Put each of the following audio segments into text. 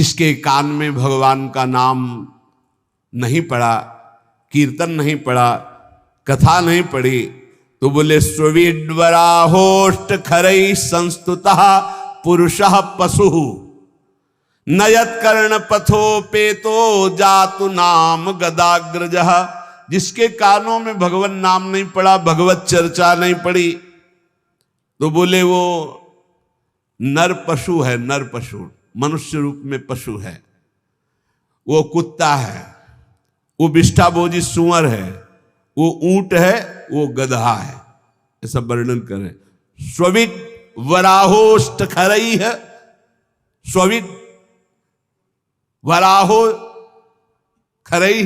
जिसके कान में भगवान का नाम नहीं पड़ा, कीर्तन नहीं पड़ा, कथा नहीं पड़ी, तो बोले स्वीडवराहोष्ट खरई संस्तुतः पुरुषः पशु नयत कर्ण पथो पेतो जातु नाम गदाग्रजः। जिसके कानों में भगवान नाम नहीं पड़ा, भगवत चर्चा नहीं पड़ी, तो बोले वो नर पशु है, नर पशु, मनुष्य रूप में पशु है, वो कुत्ता है, वो विष्ठाभोजी सुअर है, वो ऊंट है, वो गधा है, ऐसा वर्णन करें। स्विड वराहोष्ट खरई है, स्विड वराहो खरई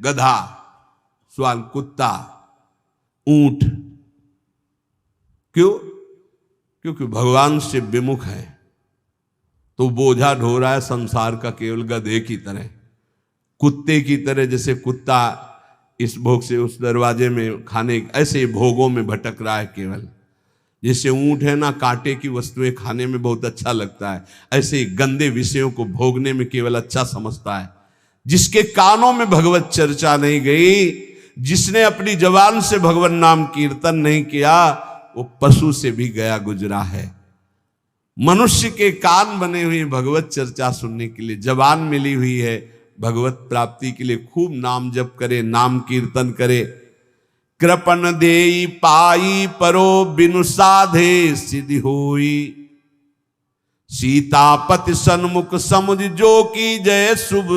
गधा, स्वान कुत्ता, ऊंट। क्यों? क्योंकि भगवान से विमुख है, तो बोझा ढो रहा है संसार का केवल गधे की तरह, कुत्ते की तरह। जैसे कुत्ता इस भोग से उस दरवाजे में खाने, ऐसे भोगों में भटक रहा है केवल। जैसे ऊंट है ना, कांटे की वस्तुएं खाने में बहुत अच्छा लगता है, ऐसे ही गंदे विषयों को भोगने में केवल अच्छा समझता है। जिसके कानों में भगवत चर्चा नहीं गई, जिसने अपनी जबान से भगवान नाम कीर्तन नहीं किया, वो पशु से भी गया गुजरा है। मनुष्य के कान बने हुए भगवत चर्चा सुनने के लिए, जबान मिली हुई है भगवत प्राप्ति के लिए। खूब नाम जप करे, नाम कीर्तन करे। कृपण देई पाई परो बिनु साधे सिद्धि होई, सीतापति सन्मुख समुझ जो की जय शुभ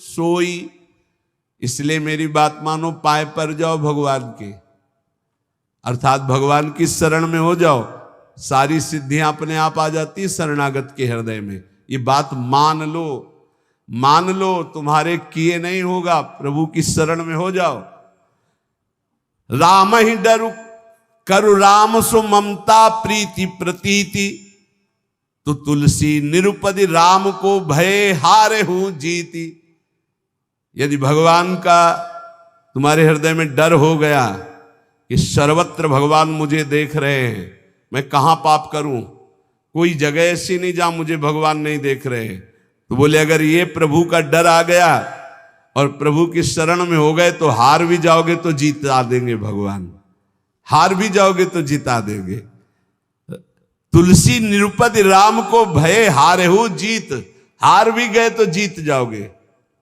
सोई। इसलिए मेरी बात मानो, पाए पर जाओ भगवान के, अर्थात भगवान की शरण में हो जाओ, सारी सिद्धियां अपने आप आ जाती शरणागत के हृदय में। ये बात मान लो, मान लो, तुम्हारे किए नहीं होगा, प्रभु की शरण में हो जाओ। राम ही डरु करु राम सु ममता प्रीति प्रतीति, तो तुलसी निरुपदि राम को भय हारे हूं जीती। यदि भगवान का तुम्हारे हृदय में डर हो गया कि सर्वत्र भगवान मुझे देख रहे हैं, मैं कहां पाप करूं, कोई जगह ऐसी नहीं जहां मुझे भगवान नहीं देख रहे, तो बोले अगर ये प्रभु का डर आ गया और प्रभु की शरण में हो गए, तो हार भी जाओगे तो जीता देंगे भगवान, हार भी जाओगे तो जीता देंगे। तुलसी निरुपति राम को भय हारे हो जीत, हार भी गए तो जीत जाओगे।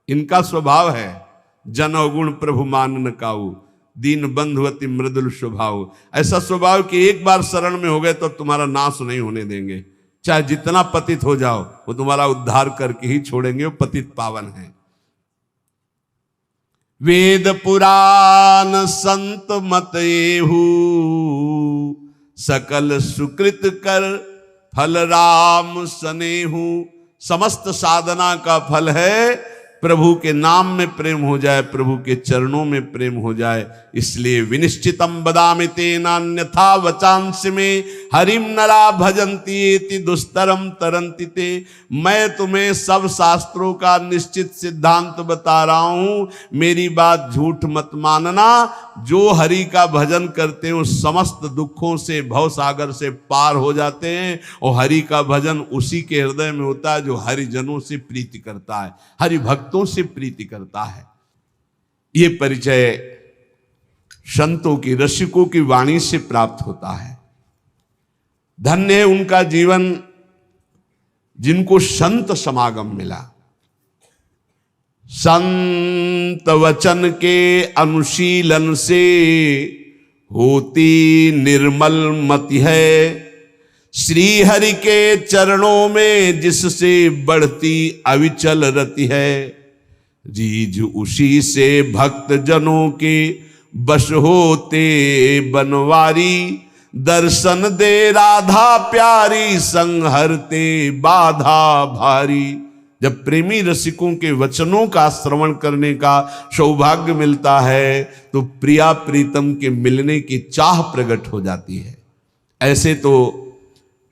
इनका स्वभाव है जन अवगुण प्रभु मान न काऊ, दीन बंधु अति मृदुल स्वभाव। ऐसा स्वभाव कि एक बार शरण में हो गए तो तुम्हारा नाश नहीं होने देंगे, चाहे जितना पतित हो जाओ, वो तुम्हारा उद्धार करके ही छोड़ेंगे, वो पतित पावन है। वेद पुराण संत मत एहू, सकल सुकृत कर फल राम सनेहू। समस्त साधना का फल है प्रभु के नाम में प्रेम हो जाए, प्रभु के चरणों में प्रेम हो जाए। इसलिए विनिश्चितम बदामि तेनान्यथा वचांस में हरिम नरा भजन्ति एति दुस्तरम तरन्ति ते। मैं तुम्हें सब शास्त्रों का निश्चित सिद्धांत बता रहा हूं, मेरी बात झूठ मत मानना। जो हरि का भजन करते हैं समस्त दुखों से, भव सागर से पार हो जाते हैं। और हरि का भजन उसी के हृदय में होता है जो हरिजनों से प्रीति करता है, हरि भक्तों से प्रीति करता है। ये परिचय संतों की, रसिकों की वाणी से प्राप्त होता है। धन्य है उनका जीवन जिनको संत समागम मिला। संत वचन के अनुशीलन से होती निर्मल मति है, श्री हरि के चरणों में जिससे बढ़ती अविचल रति है। रीझ उसी से भक्त जनों के बश होते बनवारी, दर्शन दे राधा प्यारी संहरते बाधा भारी। जब प्रेमी रसिकों के वचनों का श्रवण करने का सौभाग्य मिलता है तो प्रिया प्रीतम के मिलने की चाह प्रकट हो जाती है। ऐसे तो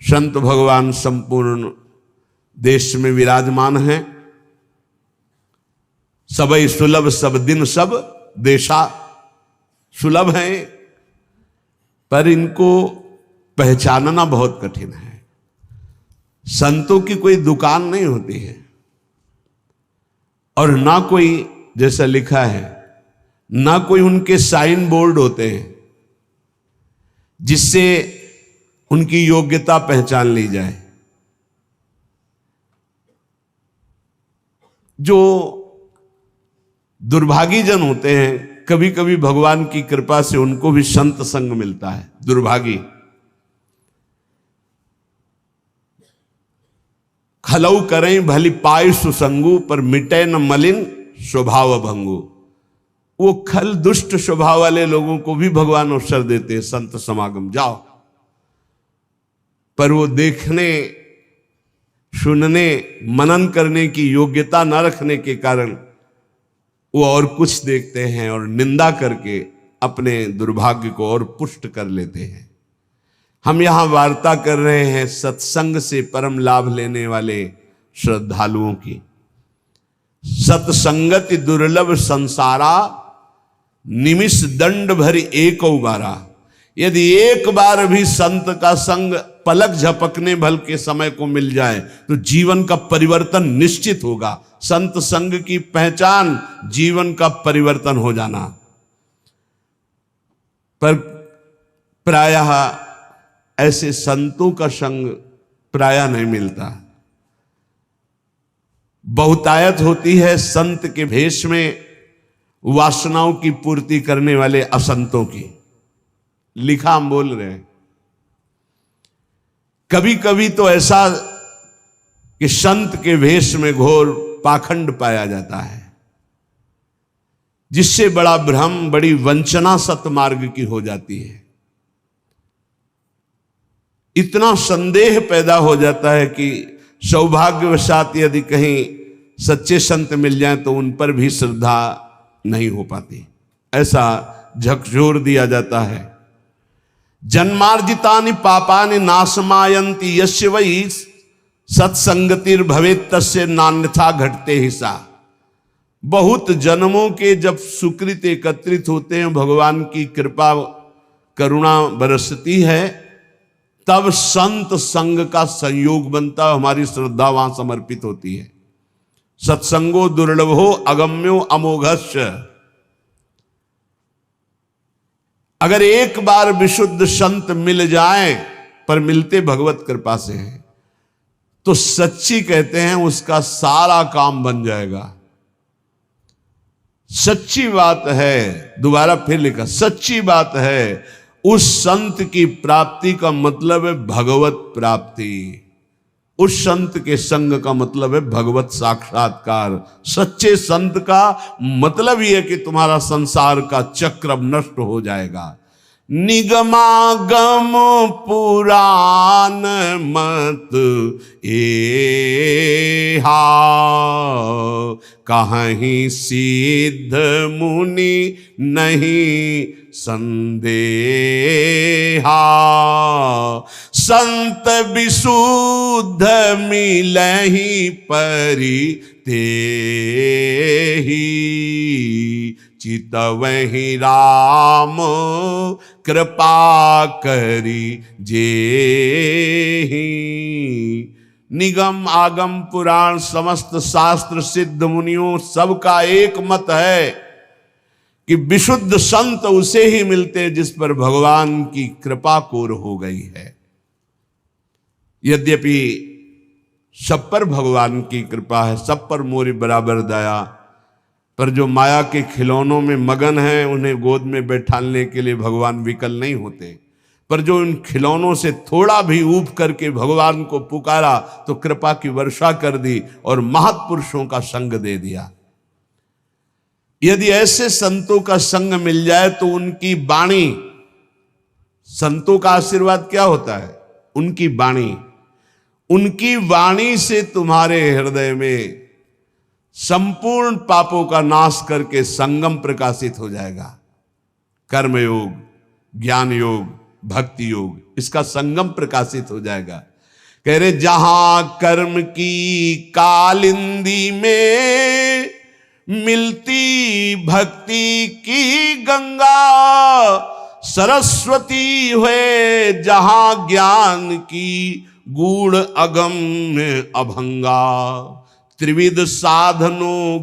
संत भगवान संपूर्ण देश में विराजमान हैं। सबई सुलभ सब दिन सब देशा, सुलभ हैं, पर इनको पहचानना बहुत कठिन है। संतों की कोई दुकान नहीं होती है, और ना कोई, जैसा लिखा है, ना कोई उनके साइन बोर्ड होते हैं जिससे उनकी योग्यता पहचान ली जाए। जो दुर्भागी जन होते हैं, कभी कभी भगवान की कृपा से उनको भी संत संग मिलता है। दुर्भागी खलऊ करें भली पाय सुसंगु, पर मिटे न मलिन स्वभाव भंगु। वो खल दुष्ट स्वभाव वाले लोगों को भी भगवान अवसर देते हैं, संत समागम जाओ, पर वो देखने, सुनने, मनन करने की योग्यता न रखने के कारण वो और कुछ देखते हैं और निंदा करके अपने दुर्भाग्य को और पुष्ट कर लेते हैं। हम यहां वार्ता कर रहे हैं सत्संग से परम लाभ लेने वाले श्रद्धालुओं की। सत्संगति दुर्लभ संसारा, निमिष दंड भरी एक बारा। यदि एक बार भी संत का संग पलक झपकने भल के समय को मिल जाए तो जीवन का परिवर्तन निश्चित होगा। संत संग की पहचान जीवन का परिवर्तन हो जाना। पर प्रायः ऐसे संतों का संग प्रायः नहीं मिलता। बहुतायत होती है संत के भेष में वासनाओं की पूर्ति करने वाले असंतों की। लिखा हम बोल रहे हैं। कभी कभी तो ऐसा कि संत के वेश में घोर पाखंड पाया जाता है, जिससे बड़ा भ्रम, बड़ी वंचना सतमार्ग की हो जाती है। इतना संदेह पैदा हो जाता है कि सौभाग्यवशात यदि कहीं सच्चे संत मिल जाएं तो उन पर भी श्रद्धा नहीं हो पाती। ऐसा झकझोर दिया जाता है। जन्मार्जितानि पापानि नाशमायन्ति यस्य वै सत्संगतिर भवेत् तस्य नान्यथा घटते हिसा। बहुत जन्मों के जब सुकृत एकत्रित होते हैं, भगवान की कृपा करुणा बरसती है, तब संत संग का संयोग बनता, हमारी श्रद्धा वहां समर्पित होती है। सत्संगो दुर्लभो अगम्यो अमोघस्य। अगर एक बार विशुद्ध संत मिल जाएं, पर मिलते भगवत कृपा से हैं, तो सच्ची कहते हैं उसका सारा काम बन जाएगा। सच्ची बात है, दोबारा फिर लिखा, सच्ची बात है, उस संत की प्राप्ति का मतलब है भगवत प्राप्ति। उस संत के संग का मतलब है भगवत साक्षात्कार। सच्चे संत का मतलब ही है कि तुम्हारा संसार का चक्र अब नष्ट हो जाएगा। निगमागम पुराण मत एहा, कहीं सिद्ध मुनि नहीं संदेहा। संत विशुद्ध मिलहि परि तेहि, चितवहि राम कृपा करि जेहि। निगम आगम पुराण समस्त शास्त्र सिद्ध मुनियों सबका एक मत है कि विशुद्ध संत उसे ही मिलते जिस पर भगवान की कृपा कोर हो गई है। यद्यपि सब पर भगवान की कृपा है, सब पर मोरी बराबर दया, पर जो माया के खिलौनों में मगन हैं उन्हें गोद में बैठाने के लिए भगवान विकल नहीं होते। पर जो इन खिलौनों से थोड़ा भी ऊब करके भगवान को पुकारा तो कृपा की वर्षा कर दी और महत्पुरुषों का संग दे दिया। यदि ऐसे संतों का संग मिल जाए तो उनकी वाणी, संतों का आशीर्वाद क्या होता है? उनकी वाणी, उनकी वाणी से तुम्हारे हृदय में संपूर्ण पापों का नाश करके संगम प्रकाशित हो जाएगा। कर्म योग, ज्ञान योग, भक्ति योग, इसका संगम प्रकाशित हो जाएगा। कह रहे जहां कर्म की कालिंदी में मिलती भक्ति की गंगा, सरस्वती हुए जहां ज्ञान की गूढ़ अगम में अभंगा। त्रिविध साधनों